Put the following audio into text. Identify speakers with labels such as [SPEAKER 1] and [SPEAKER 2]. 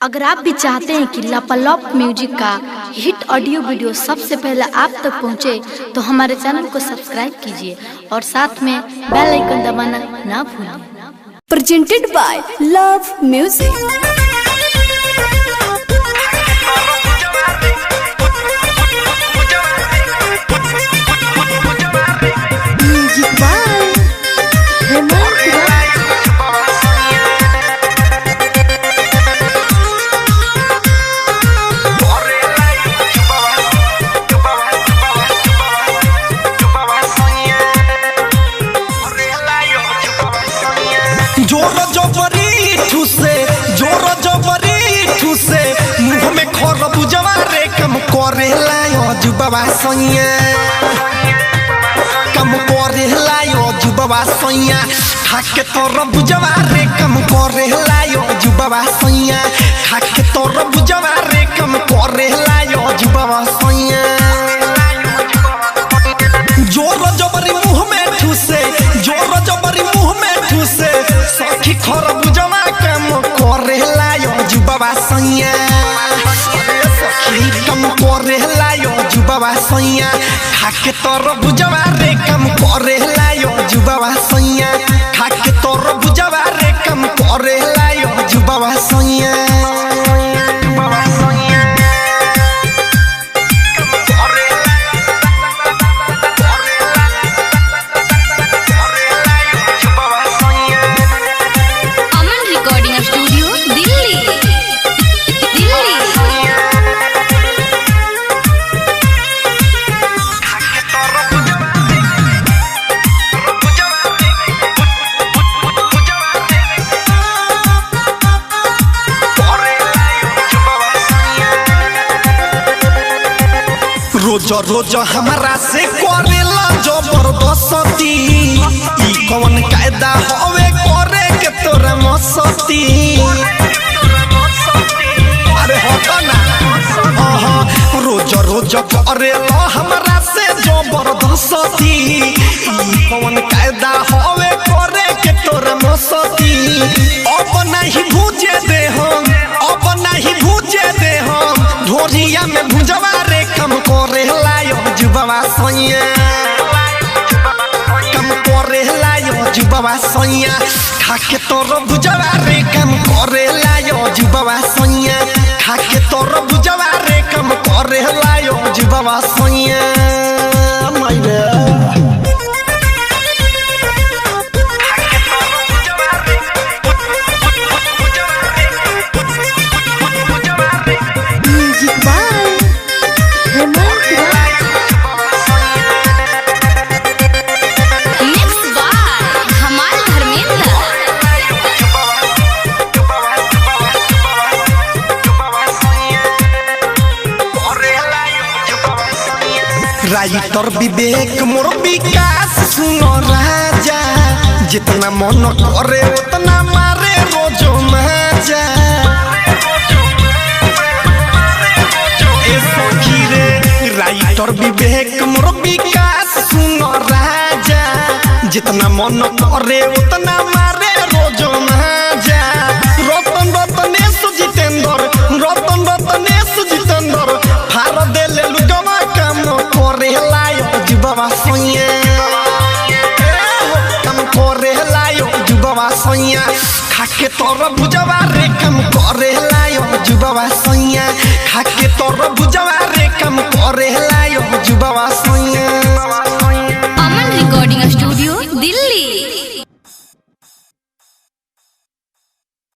[SPEAKER 1] अगर आप भी चाहते हैं कि लापालॉप म्यूजिक का हिट ऑडियो वीडियो सबसे पहले आप तक पहुंचे, तो हमारे चैनल को सब्सक्राइब कीजिए और साथ में बेल आइकन दबाना ना भूलें।
[SPEAKER 2] Presented by love music.
[SPEAKER 3] मुँह में खरबूजवा रे कम करे लायो जुबवा सोइया, कम करे लायो जुबवा सोइया, खाके तरबूजवा रे कम करे लायो जुबवा सोइया, खाके तरबूजवा रे कम करे लायो जुबवा सोइया। जोर जबरी मुँह में ठूसे, जोर जबरी मुँह में ठूसे, सखी खरबूजवा कम करे लायो जुबवा सोइया, कम करे लायो जुबवा सोइया, खाके तरबूजवा रे कम करे लायो जुबवा सोइया, खाके तरबूजवा रे कम करे लायो जुबवा सोइया। रोज रोज हमारा से करेला जबरदस्ती, ई कौन कायदा हवे करे के तोरा मस्ती। अरे हटा ना, रोज रोज करेला हमारा से जबरदस्ती, ई कौन कायदा हवे करे के तोरा मस्ती। अब नहीं भूजे दे हम, अब नहीं भूजे दे हम, ढोरिया में भुजवा रे कम करे लायो जुबवा सोइया, कम करे लायो जुबवा सोइया, खाके तरबूजवा रे कम करे लायो जुबवा सोइया, खाके तरबूजवा रे कम करे लायो जुबवा सोइया। राइटर विवेक मोर विकास सुनो राजा, जितना मन करे उतना मारे रोजो मजा। राइटर विवेक मोर विकास सुनो राजा, जितना मन करे उतना मारे रोजो मजा। रतन रतनेश जितेंद्र, रतन रतनेश जितेंद्र, फार देले लुगवा कम करे लायो जुबवा सोइया, कम करे लायो जुबवा सोइया, खाके तरबूजवा रे कम करे लायो जुबवा सोइया, खाके